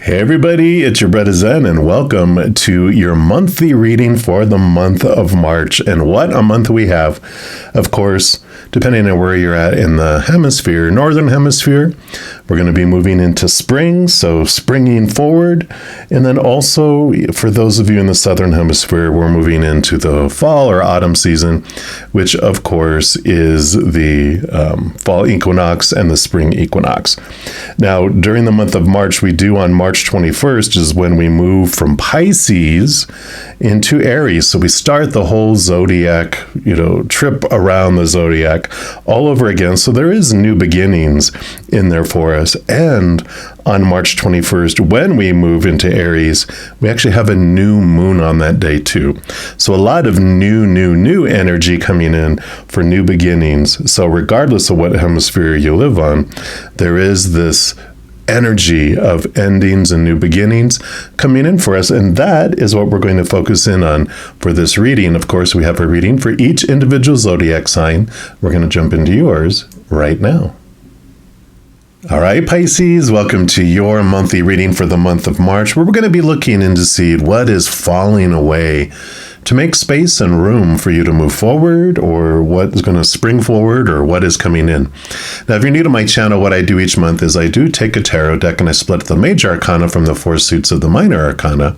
Hey everybody, it's your bruddaZen and welcome to your monthly reading for the month of March. And what a month we have. Of course, depending on where you're at in the hemisphere, northern hemisphere, we're going to be moving into spring, so springing forward. And then also, for those of you in the southern hemisphere, we're moving into the fall or autumn season, which of course is the fall equinox and the spring equinox. Now, during the month of March, we do on March 21st is when we move from Pisces into Aries. So we start the whole zodiac, trip around the zodiac all over again. So there is new beginnings in there for us. And on March 21st, when we move into Aries, we actually have a new moon on that day too. So a lot of new energy coming in for new beginnings. So regardless of what hemisphere you live on, there is this energy of endings and new beginnings coming in for us. And that is what we're going to focus in on for this reading. Of course, we have a reading for each individual zodiac sign. We're going to jump into yours right now. All right, Pisces, welcome to your monthly reading for the month of March, where we're going to be looking in to see what is falling away to make space and room for you to move forward, or what is going to spring forward, or what is coming in. Now, if you're new to my channel, what I do each month is I do take a tarot deck and I split the major arcana from the four suits of the minor arcana.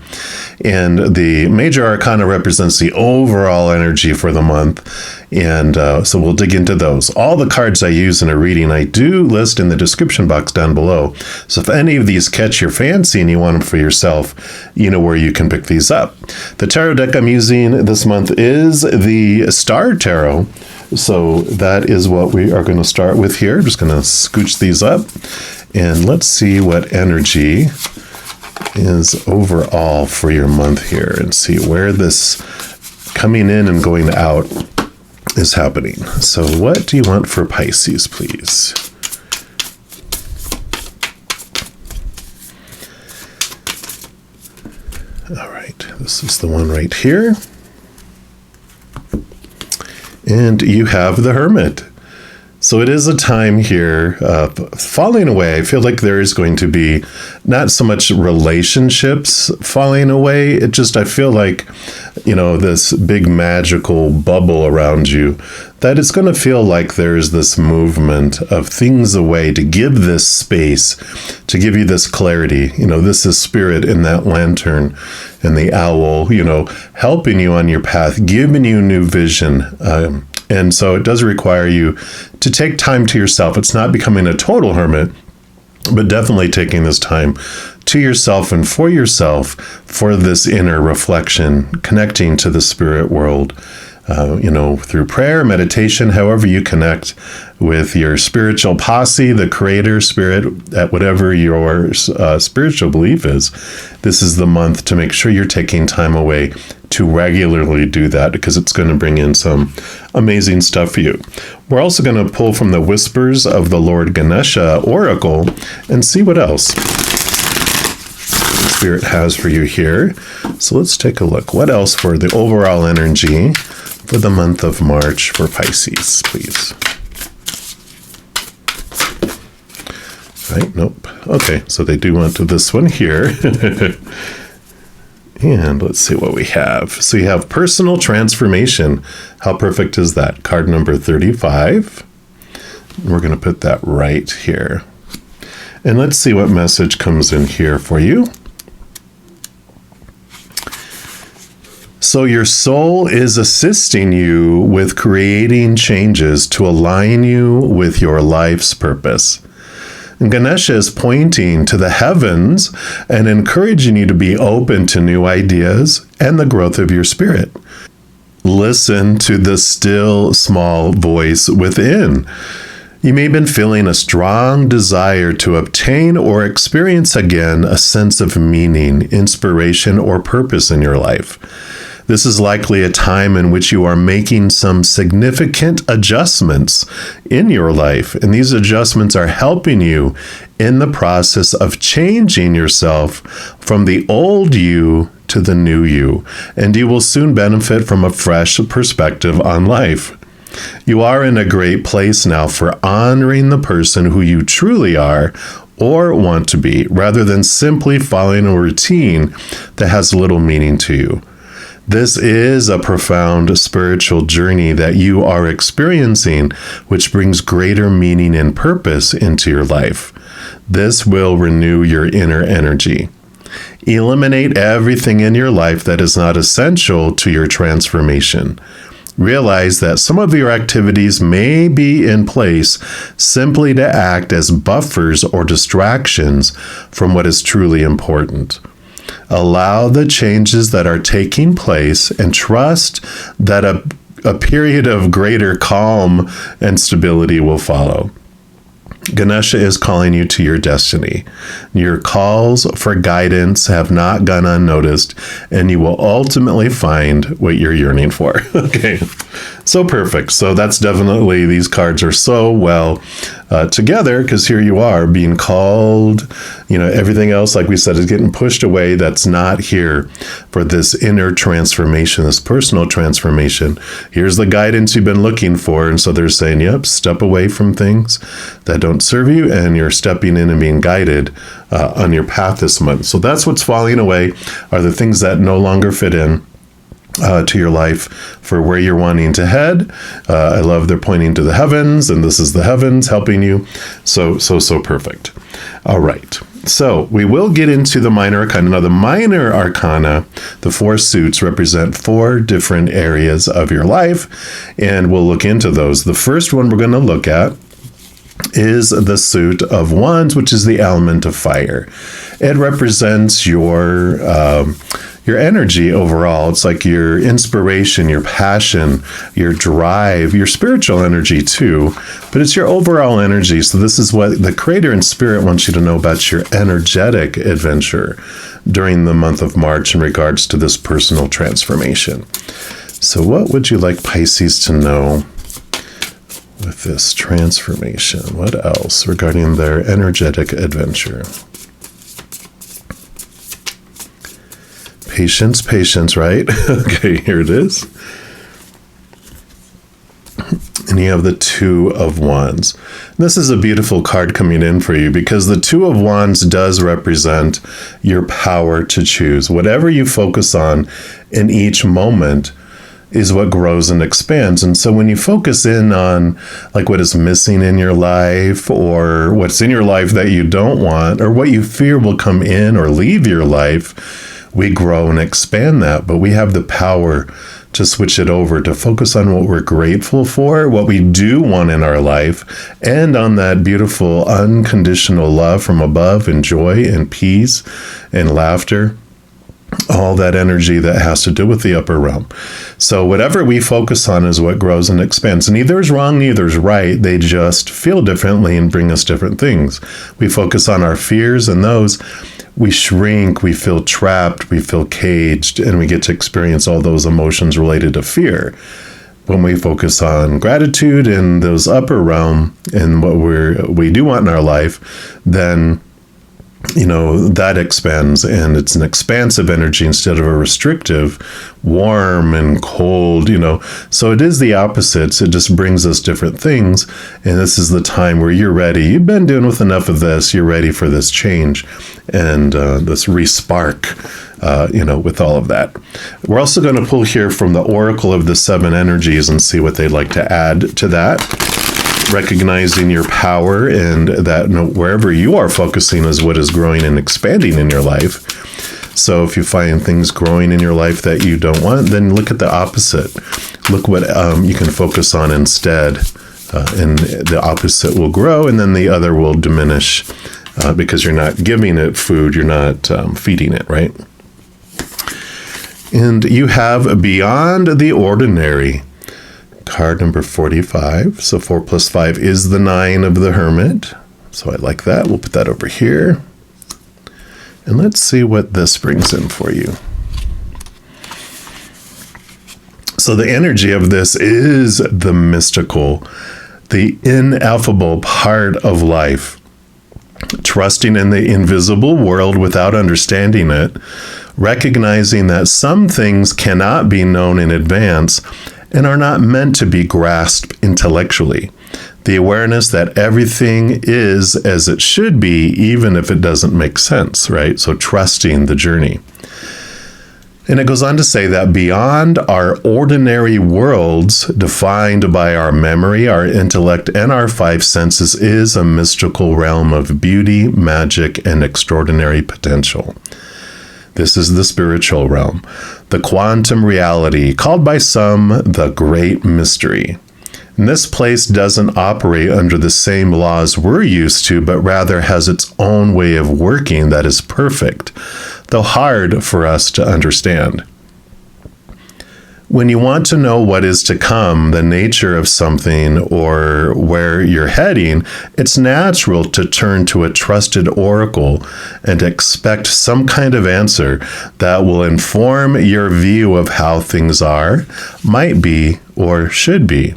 And the major arcana represents the overall energy for the month. And so we'll dig into those. All the cards I use in a reading, I do list in the description box down below. So if any of these catch your fancy and you want them for yourself, you know where you can pick these up. The tarot deck I'm using this month is the Star Tarot. So that is what we are going to start with here. I'm just going to scooch these up and let's see what energy is overall for your month here and see where this coming in and going out is happening. So what do you want for Pisces, please? All right, this is the one right here. And you have the Hermit. So it is a time here falling away. I feel like there is going to be not so much relationships falling away. It just, I feel like, this big magical bubble around you, that it's going to feel like there's this movement of things away to give this space, to give you this clarity. This is spirit in that lantern and the owl, helping you on your path, giving you new vision. And so it does require you to take time to yourself. It's not becoming a total hermit, but definitely taking this time to yourself and for yourself for this inner reflection, connecting to the spirit world, through prayer, meditation, however you connect with your spiritual posse, the creator spirit, at whatever your spiritual belief is. This is the month to make sure you're taking time away to regularly do that, because it's going to bring in some amazing stuff for you. We're also going to pull from the Whispers of the Lord Ganesha Oracle and see what else Spirit has for you here. So let's take a look. What else for the overall energy for the month of March for Pisces, please? Right, nope. Okay, so they do want to this one here. And let's see what we have. So you have personal transformation. How perfect is that? Card number 35. We're going to put that right here. And let's see what message comes in here for you. So your soul is assisting you with creating changes to align you with your life's purpose. And Ganesha is pointing to the heavens and encouraging you to be open to new ideas and the growth of your spirit. Listen to the still small voice within. You may have been feeling a strong desire to obtain or experience again a sense of meaning, inspiration, or purpose in your life. This is likely a time in which you are making some significant adjustments in your life, and these adjustments are helping you in the process of changing yourself from the old you to the new you, and you will soon benefit from a fresh perspective on life. You are in a great place now for honoring the person who you truly are, or want to be, rather than simply following a routine that has little meaning to you. This is a profound spiritual journey that you are experiencing, which brings greater meaning and purpose into your life. This will renew your inner energy. Eliminate everything in your life that is not essential to your transformation. Realize that some of your activities may be in place simply to act as buffers or distractions from what is truly important. Allow the changes that are taking place and trust that a period of greater calm and stability will follow. Ganesha is calling you to your destiny. Your calls for guidance have not gone unnoticed, and you will ultimately find what you're yearning for. Okay, so perfect. So that's definitely, these cards are so well together, because here you are being called, everything else, like we said, is getting pushed away. That's not here for this inner transformation, this personal transformation. Here's the guidance you've been looking for. And so they're saying, yep, step away from things that don't serve you, and you're stepping in and being guided on your path this month. So that's what's falling away, are the things that no longer fit in to your life for where you're wanting to head. I love they're pointing to the heavens, and this is the heavens helping you. So perfect. All right. So we will get into the minor arcana. Now, the minor arcana, the 4 suits, represent 4 different areas of your life, and we'll look into those. The first one we're going to look at is the suit of wands, which is the element of fire. It represents your energy overall. It's like your inspiration, your passion, your drive, your spiritual energy too, but it's your overall energy. So this is what the Creator in Spirit wants you to know about your energetic adventure during the month of March in regards to this personal transformation. So what would you like Pisces to know with this transformation? What else regarding their energetic adventure? Patience, right? Okay, here it is. And you have the 2 of Wands. This is a beautiful card coming in for you, because the 2 of Wands does represent your power to choose. Whatever you focus on in each moment is what grows and expands. And so when you focus in on like what is missing in your life, or what's in your life that you don't want, or what you fear will come in or leave your life, we grow and expand that. But we have the power to switch it over, to focus on what we're grateful for, what we do want in our life, and on that beautiful unconditional love from above, and joy and peace and laughter. All that energy that has to do with the upper realm. So whatever we focus on is what grows and expands. Neither is wrong, neither is right. They just feel differently and bring us different things. We focus on our fears, and those we shrink, we feel trapped, we feel caged, and we get to experience all those emotions related to fear. When we focus on gratitude and those upper realm and what we do want in our life, then that expands, and it's an expansive energy instead of a restrictive, warm and cold, So it is the opposites. It just brings us different things. And this is the time where you're ready. You've been dealing with enough of this. You're ready for this change and this re-spark, with all of that. We're also going to pull here from the Oracle of the 7 Energies and see what they'd like to add to that. Recognizing your power, and that wherever you are focusing is what is growing and expanding in your life. So if you find things growing in your life that you don't want, then look at the opposite. Look what you can focus on instead, and the opposite will grow, and then the other will diminish because you're not giving it food, you're not feeding it, right? And you have Beyond the Ordinary. Card number 45. So 4 plus 5 is the 9 of the Hermit. So I like that. We'll put that over here. And let's see what this brings in for you. So the energy of this is the mystical, the ineffable part of life. Trusting in the invisible world without understanding it. Recognizing that some things cannot be known in advance and are not meant to be grasped intellectually. The awareness that everything is as it should be, even if it doesn't make sense, right? So trusting the journey. And it goes on to say that beyond our ordinary worlds, defined by our memory, our intellect, and our five senses, is a mystical realm of beauty, magic, and extraordinary potential. This is the spiritual realm, the quantum reality, called by some the Great Mystery. And this place doesn't operate under the same laws we're used to, but rather has its own way of working that is perfect, though hard for us to understand. When you want to know what is to come, the nature of something, or where you're heading, it's natural to turn to a trusted oracle and expect some kind of answer that will inform your view of how things are, might be, or should be.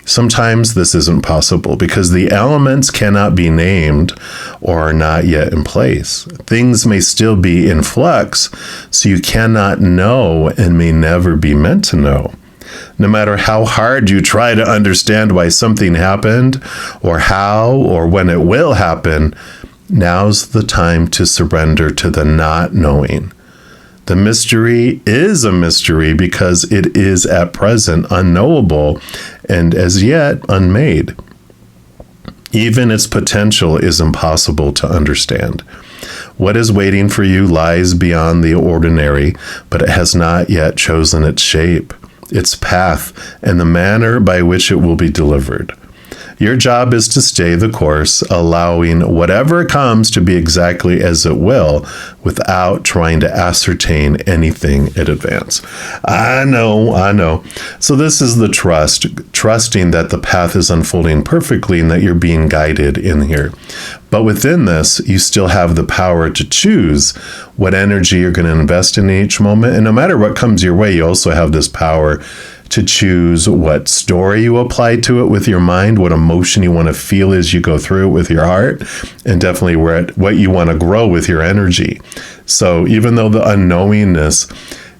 Sometimes this isn't possible because the elements cannot be named or are not yet in place. Things may still be in flux, so you cannot know and may never be meant to know. No matter how hard you try to understand why something happened, or how or when it will happen, now's the time to surrender to the not knowing. The mystery is a mystery because it is at present unknowable and as yet unmade. Even its potential is impossible to understand. What is waiting for you lies beyond the ordinary, but it has not yet chosen its shape, its path, and the manner by which it will be delivered. Your job is to stay the course, allowing whatever comes to be exactly as it will, without trying to ascertain anything in advance. I know. So this is the trusting that the path is unfolding perfectly and that you're being guided in here. But within this, you still have the power to choose what energy you're going to invest in each moment. And no matter what comes your way, you also have this power to choose what story you apply to it with your mind, what emotion you want to feel as you go through it with your heart, and definitely what you want to grow with your energy. So even though the unknowingness,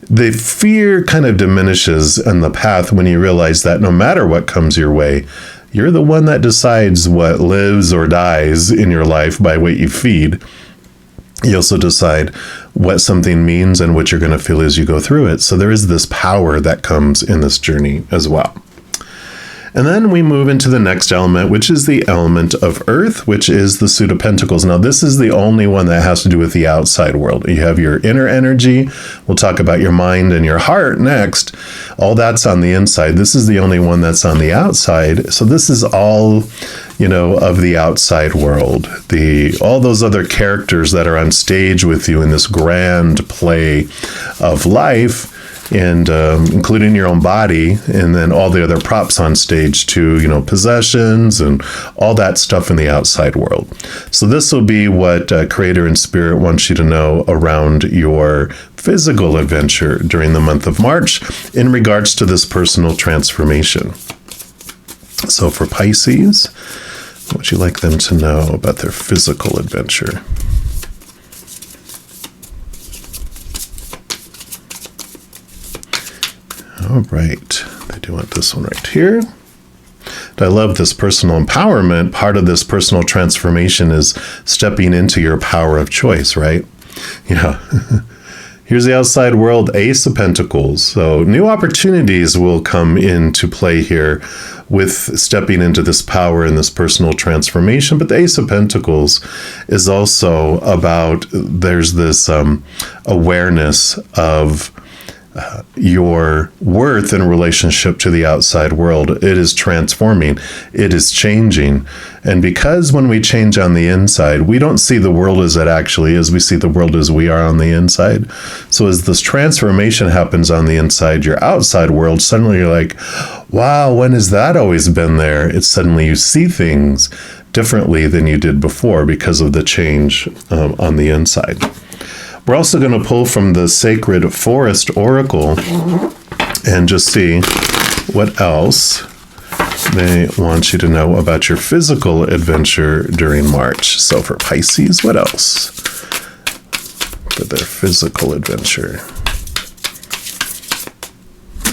the fear kind of diminishes in the path when you realize that no matter what comes your way, you're the one that decides what lives or dies in your life by what you feed. You also decide what something means and what you're going to feel as you go through it. So there is this power that comes in this journey as well. And then we move into the next element, which is the element of Earth, which is the Suit of Pentacles. Now, this is the only one that has to do with the outside world. You have your inner energy. We'll talk about your mind and your heart next. All that's on the inside. This is the only one that's on the outside. So this is all, of the outside world. All those other characters that are on stage with you in this grand play of life, and including your own body, and then all the other props on stage too, possessions and all that stuff in the outside world. So this will be what Creator and Spirit wants you to know around your physical adventure during the month of March in regards to this personal transformation. So for Pisces, what would you like them to know about their physical adventure? All right, they do want this one right here. And I love this personal empowerment. Part of this personal transformation is stepping into your power of choice, right? Here's the outside world, Ace of Pentacles. So new opportunities will come into play here with stepping into this power and this personal transformation. But the Ace of Pentacles is also about, there's this awareness of your worth in relationship to the outside world. It is transforming. It is changing. And because when we change on the inside, we don't see the world as it actually is. We see the world as we are on the inside. So as this transformation happens on the inside, your outside world, suddenly you're like, wow, when has that always been there? It's suddenly you see things differently than you did before because of the change on the inside. We're also going to pull from the Sacred Forest Oracle and just see what else they want you to know about your physical adventure during March. So for Pisces, what else for their physical adventure?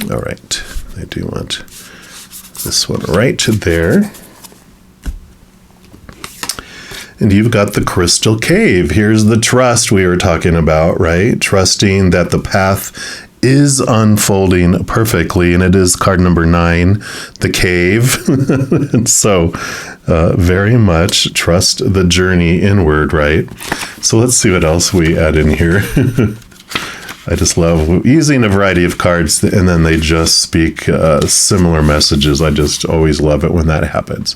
All right, I do want this one right there. And you've got the crystal cave. Here's the trust we were talking about, right? Trusting that the path is unfolding perfectly. And it is card number 9, the cave. And so very much trust the journey inward, right? So let's see what else we add in here. I just love using a variety of cards and then they just speak similar messages. I just always love it when that happens.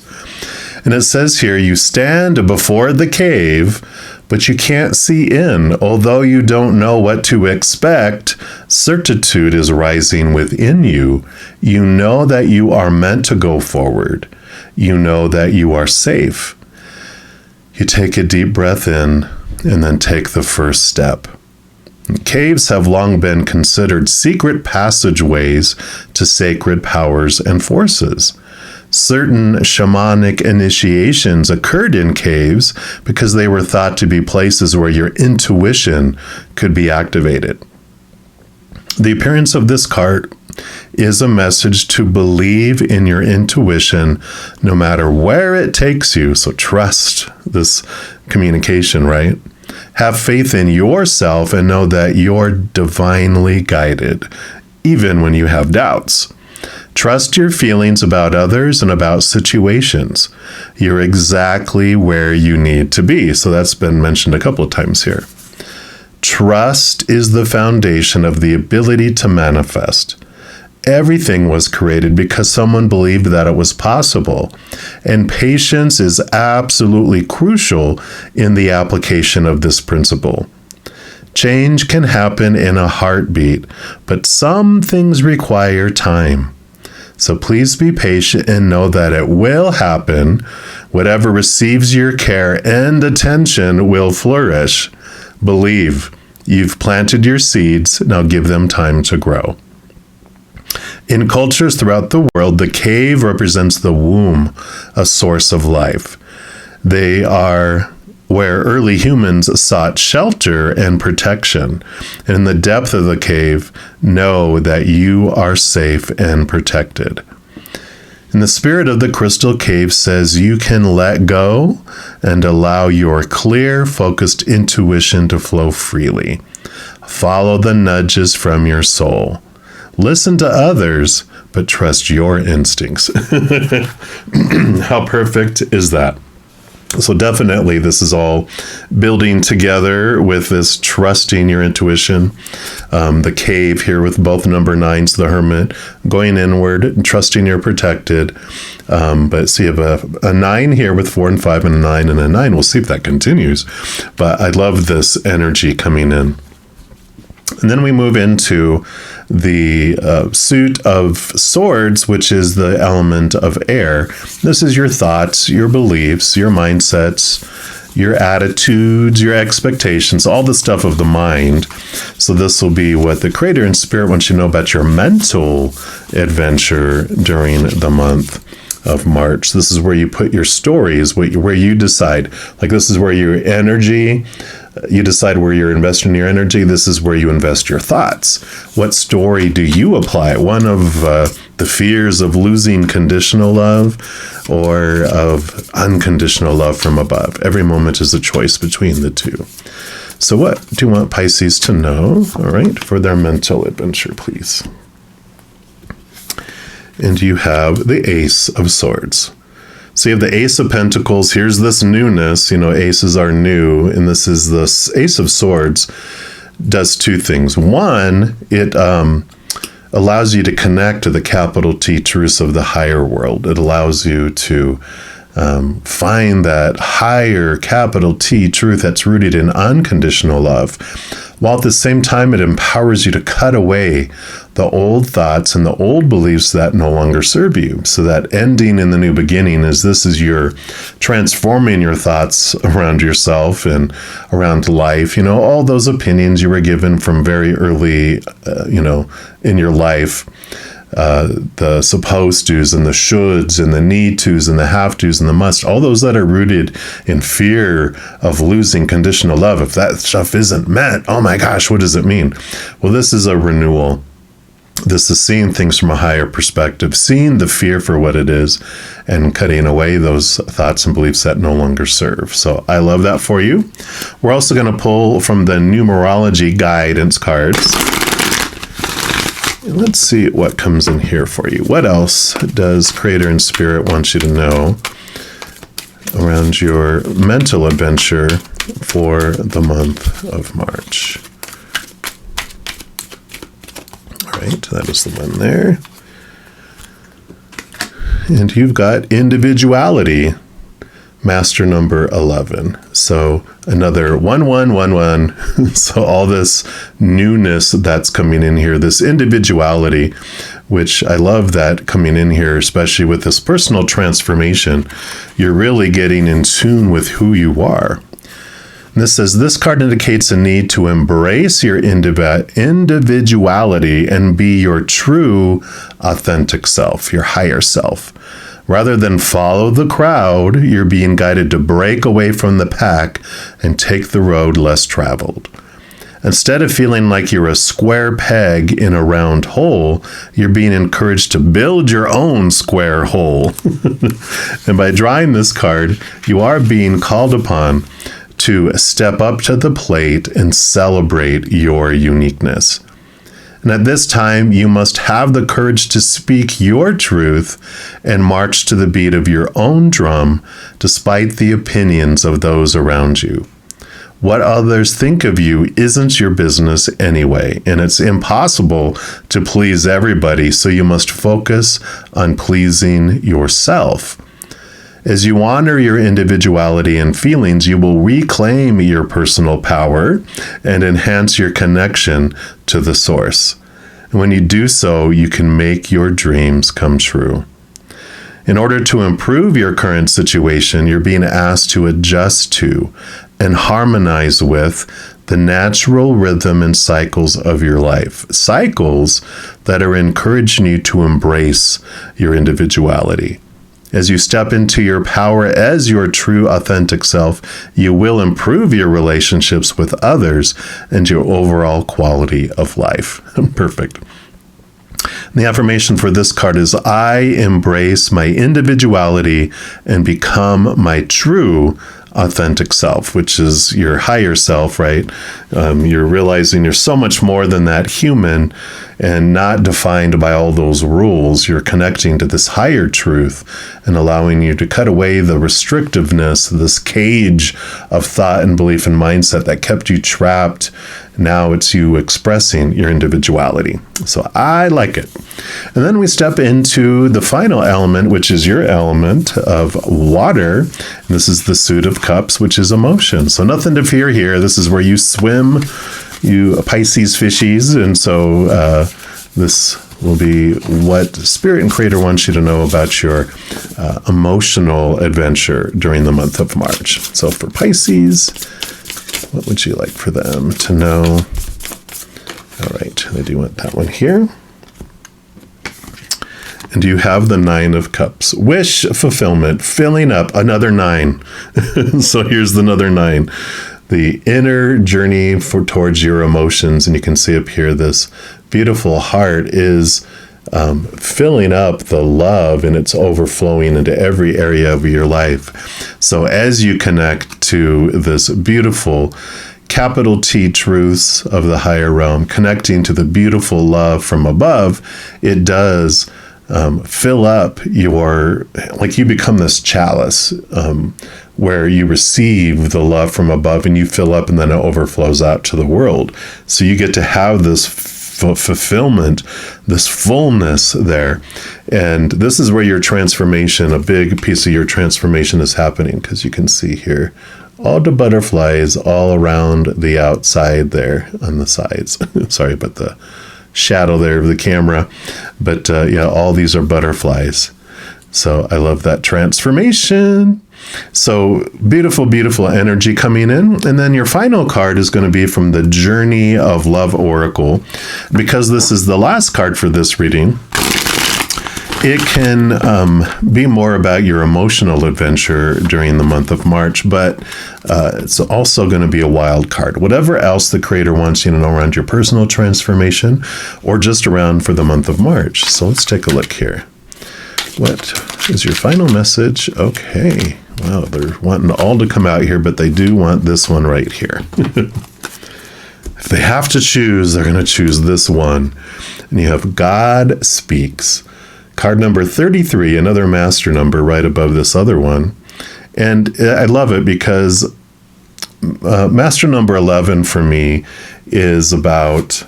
And it says here, you stand before the cave, but you can't see in. Although you don't know what to expect, certitude is rising within you. You know that you are meant to go forward. You know that you are safe. You take a deep breath in and then take the first step. Caves have long been considered secret passageways to sacred powers and forces. Certain shamanic initiations occurred in caves because they were thought to be places where your intuition could be activated. The appearance of this card is a message to believe in your intuition no matter where it takes you. So trust this communication, right? Have faith in yourself and know that you're divinely guided, even when you have doubts. Trust your feelings about others and about situations. You're exactly where you need to be. So that's been mentioned a couple of times here. Trust is the foundation of the ability to manifest. Everything was created because someone believed that it was possible. And patience is absolutely crucial in the application of this principle. Change can happen in a heartbeat, but some things require time. So please be patient and know that it will happen. Whatever receives your care and attention will flourish. Believe, you've planted your seeds, now give them time to grow. In cultures throughout the world, the cave represents the womb, a source of life. They are where early humans sought shelter and protection. And in the depth of the cave, know that you are safe and protected. And the spirit of the crystal cave says you can let go and allow your clear, focused intuition to flow freely. Follow the nudges from your soul. Listen to others, but trust your instincts. How perfect is that? So definitely this is all building together with this trusting your intuition. The cave here with both number 9s, the hermit, going inward, trusting you're protected. But see, you have a 9 here with 4 and 5 and a 9 and a 9. We'll see if that continues. But I love this energy coming in. And then we move into the suit of swords, which is the element of air. This is your thoughts, your beliefs, your mindsets, your attitudes, your expectations, all the stuff of the mind. So this will be what the Creator in Spirit wants you to know about your mental adventure during the month of March. This is where you put your stories, where you decide. Like this is where your energy, you decide where you're investing your energy. This is where you invest your thoughts. What story do you apply? One of the fears of losing conditional love or of unconditional love from above. Every moment is a choice between the two. So what do you want Pisces to know, all right, for their mental adventure, please? And you have the Ace of Swords. So you have the Ace of Pentacles. Here's this newness. You know, aces are new. And this is the Ace of Swords does two things. One, it allows you to connect to the capital T truths of the higher world. It allows you to find that higher capital T truth that's rooted in unconditional love, while at the same time it empowers you to cut away the old thoughts and the old beliefs that no longer serve you. So that ending in the new beginning is this is your transforming your thoughts around yourself and around life. You know, all those opinions you were given from very early, in your life. The supposed tos and the shoulds and the need tos and the have tos and the must, all those that are rooted in fear of losing conditional love. If that stuff isn't met, oh my gosh, what does it mean? Well, this is a renewal. This is seeing things from a higher perspective, seeing the fear for what it is, and cutting away those thoughts and beliefs that no longer serve. So I love that for you. We're also going to pull from the numerology guidance cards. Let's see what comes in here for you. What else does Creator and Spirit want you to know around your mental adventure for the month of March? All right, that is the one there. And you've got individuality, master number 11. So another 1111. So all this newness that's coming in here, this individuality, which I love that coming in here, especially with this personal transformation. You're really getting in tune with who you are. And this says, this card indicates a need to embrace your individuality and be your true, authentic self, your higher self. Rather than follow the crowd, you're being guided to break away from the pack and take the road less traveled. Instead of feeling like you're a square peg in a round hole, you're being encouraged to build your own square hole. And by drawing this card, you are being called upon to step up to the plate and celebrate your uniqueness. And at this time, you must have the courage to speak your truth and march to the beat of your own drum, despite the opinions of those around you. What others think of you isn't your business anyway, and it's impossible to please everybody, so you must focus on pleasing yourself. As you honor your individuality and feelings, you will reclaim your personal power and enhance your connection to the source. And when you do so, you can make your dreams come true. In order to improve your current situation, you're being asked to adjust to and harmonize with the natural rhythm and cycles of your life. Cycles that are encouraging you to embrace your individuality. As you step into your power as your true authentic self, you will improve your relationships with others and your overall quality of life. Perfect. The affirmation for this card is, I embrace my individuality and become my true authentic self, which is your higher self, right? You're realizing you're so much more than that human and not defined by all those rules. You're connecting to this higher truth and allowing you to cut away the restrictiveness, this cage of thought and belief and mindset that kept you trapped. Now it's you expressing your individuality. So I like it. And then we step into the final element, which is your element of water. And this is the suit of cups, which is emotion. So nothing to fear here. This is where you swim, you Pisces fishies. And so this will be what Spirit and Creator wants you to know about your emotional adventure during the month of March. So for Pisces, what would you like for them to know? All right, I do want that one here. And you have the 9 of Cups. Wish fulfillment, filling up, another 9. So here's another 9. The inner journey towards your emotions. And you can see up here, this beautiful heart is filling up the love, and it's overflowing into every area of your life. So as you connect to this beautiful capital T truths of the higher realm, connecting to the beautiful love from above, it does fill up your, like you become this chalice where you receive the love from above and you fill up, and then it overflows out to the world. So you get to have this fulfillment, this fullness there. And this is where your transformation, a big piece of your transformation is happening, because you can see here all the butterflies all around the outside there on the sides. Sorry about the shadow there of the camera. But yeah, all these are butterflies. So I love that transformation. So beautiful, beautiful energy coming in. And then your final card is going to be from the Journey of Love Oracle. Because this is the last card for this reading, It can be more about your emotional adventure during the month of March, but it's also going to be a wild card. Whatever else the Creator wants you to know around your personal transformation or just around for the month of March. So let's take a look here. What is your final message? Okay. Wow, they're wanting all to come out here, but they do want this one right here. If they have to choose, they're going to choose this one. And you have God Speaks. Card number 33, another master number right above this other one. And I love it because master number 11 for me is about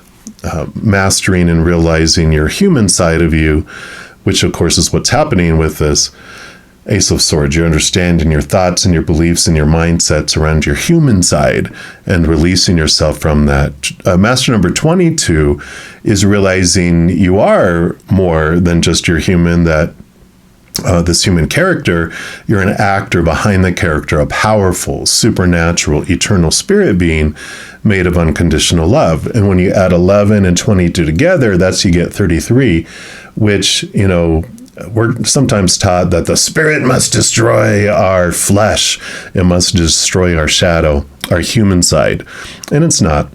mastering and realizing your human side of you, which of course is what's happening with this Ace of Swords. You're understanding your thoughts and your beliefs and your mindsets around your human side and releasing yourself from that. Master number 22 is realizing you are more than just your human, that this human character, you're an actor behind the character, a powerful, supernatural, eternal spirit being made of unconditional love. And when you add 11 and 22 together, that's you get 33, which, we're sometimes taught that the spirit must destroy our flesh. It must destroy our shadow, our human side. And it's not.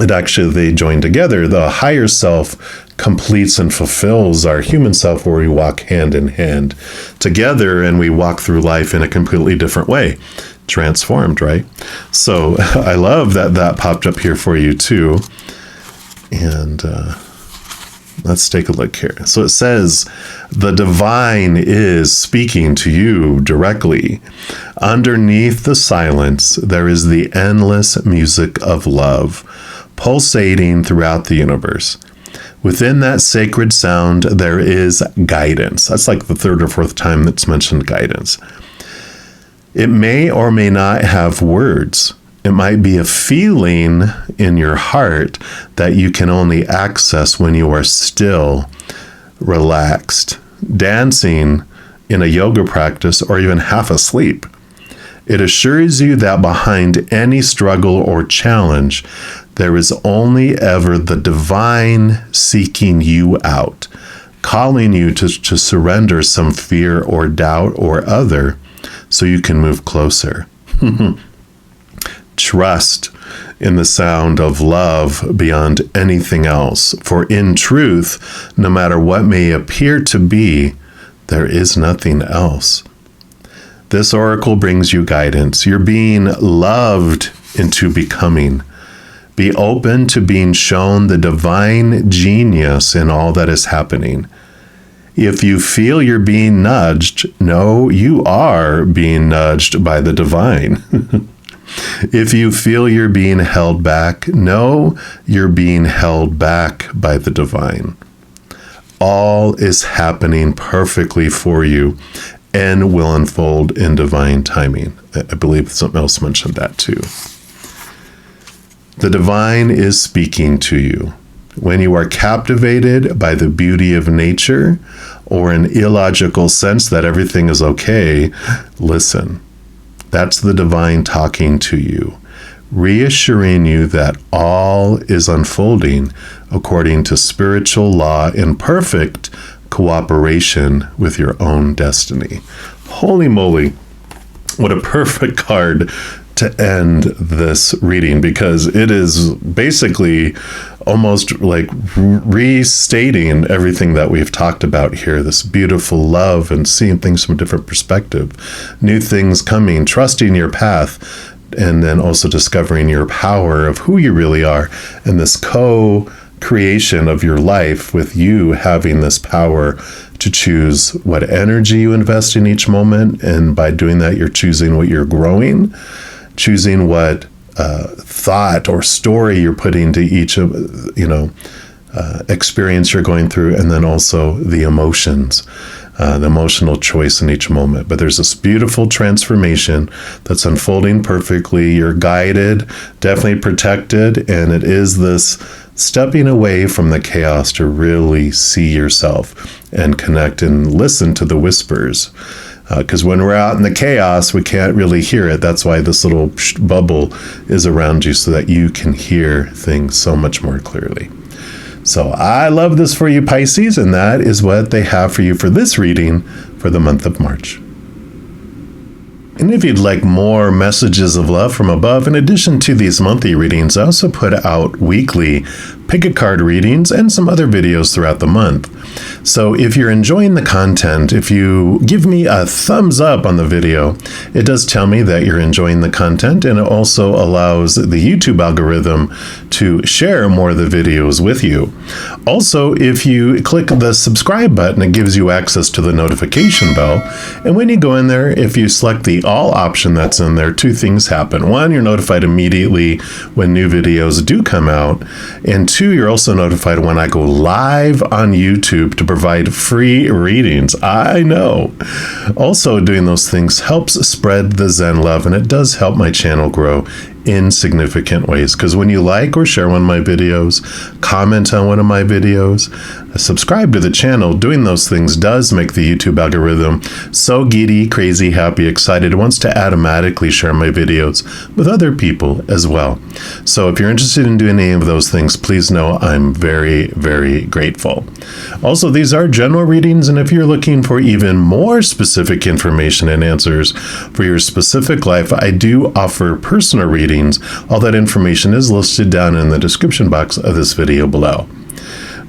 It actually, they join together. The higher self completes and fulfills our human self, where we walk hand in hand together and we walk through life in a completely different way. Transformed, right? So I love that that popped up here for you too. And let's take a look here. So it says, the divine is speaking to you directly. Underneath the silence, there is the endless music of love, pulsating throughout the universe. Within that sacred sound, there is guidance. That's like the third or fourth time that's mentioned guidance. It may or may not have words. It might be a feeling in your heart that you can only access when you are still, relaxed, dancing in a yoga practice, or even half asleep. It assures you that behind any struggle or challenge, there is only ever the divine seeking you out, calling you to surrender some fear or doubt or other so you can move closer. Trust in the sound of love beyond anything else, for in truth, no matter what may appear to be, there is nothing else. This oracle brings you guidance. You're being loved into becoming. Be open to being shown the divine genius in all that is happening. If you feel you're being nudged, know you are being nudged by the divine. If you feel you're being held back, know you're being held back by the divine. All is happening perfectly for you and will unfold in divine timing. I believe something else mentioned that too. The divine is speaking to you. When you are captivated by the beauty of nature or an illogical sense that everything is okay, listen. That's the divine talking to you, reassuring you that all is unfolding according to spiritual law in perfect cooperation with your own destiny. Holy moly, what a perfect card to end this reading, because it is basically almost like restating everything that we've talked about here, this beautiful love and seeing things from a different perspective, new things coming, trusting your path, and then also discovering your power of who you really are, and this co-creation of your life with you having this power to choose what energy you invest in each moment. And by doing that, you're choosing what you're growing, choosing what thought or story you're putting to each of, experience you're going through, and then also the emotions, the emotional choice in each moment. But there's this beautiful transformation that's unfolding perfectly. You're guided, definitely protected, and it is this stepping away from the chaos to really see yourself and connect and listen to the whispers. Because when we're out in the chaos, we can't really hear it. That's why this little bubble is around you, so that you can hear things so much more clearly. So I love this for you, Pisces, and that is what they have for you for this reading for the month of March. And if you'd like more messages of love from above, in addition to these monthly readings, I also put out weekly pick a card readings and some other videos throughout the month. So if you're enjoying the content, if you give me a thumbs up on the video, it does tell me that you're enjoying the content, and it also allows the YouTube algorithm to share more of the videos with you. Also, if you click the subscribe button, it gives you access to the notification bell. And when you go in there, if you select the all option that's in there, two things happen. One, you're notified immediately when new videos do come out. And two, you're also notified when I go live on YouTube to provide free readings. I know. Also, doing those things helps spread the Zen love, and it does help my channel grow in significant ways. Because when you like or share one of my videos, comment on one of my videos, subscribe to the channel, doing those things does make the YouTube algorithm so giddy, crazy, happy, excited. It wants to automatically share my videos with other people as well. So if you're interested in doing any of those things, please know I'm very, very grateful. Also, these are general readings, and if you're looking for even more specific information and answers for your specific life, I do offer personal readings. All that information is listed down in the description box of this video below.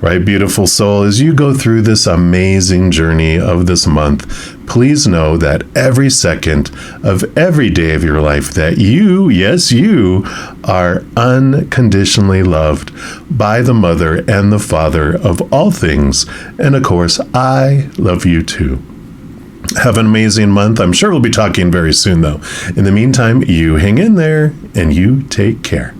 Right, beautiful soul, as you go through this amazing journey of this month, please know that every second of every day of your life that you, yes, you, are unconditionally loved by the Mother and the Father of all things. And of course, I love you too. Have an amazing month. I'm sure we'll be talking very soon, though. In the meantime, you hang in there and you take care.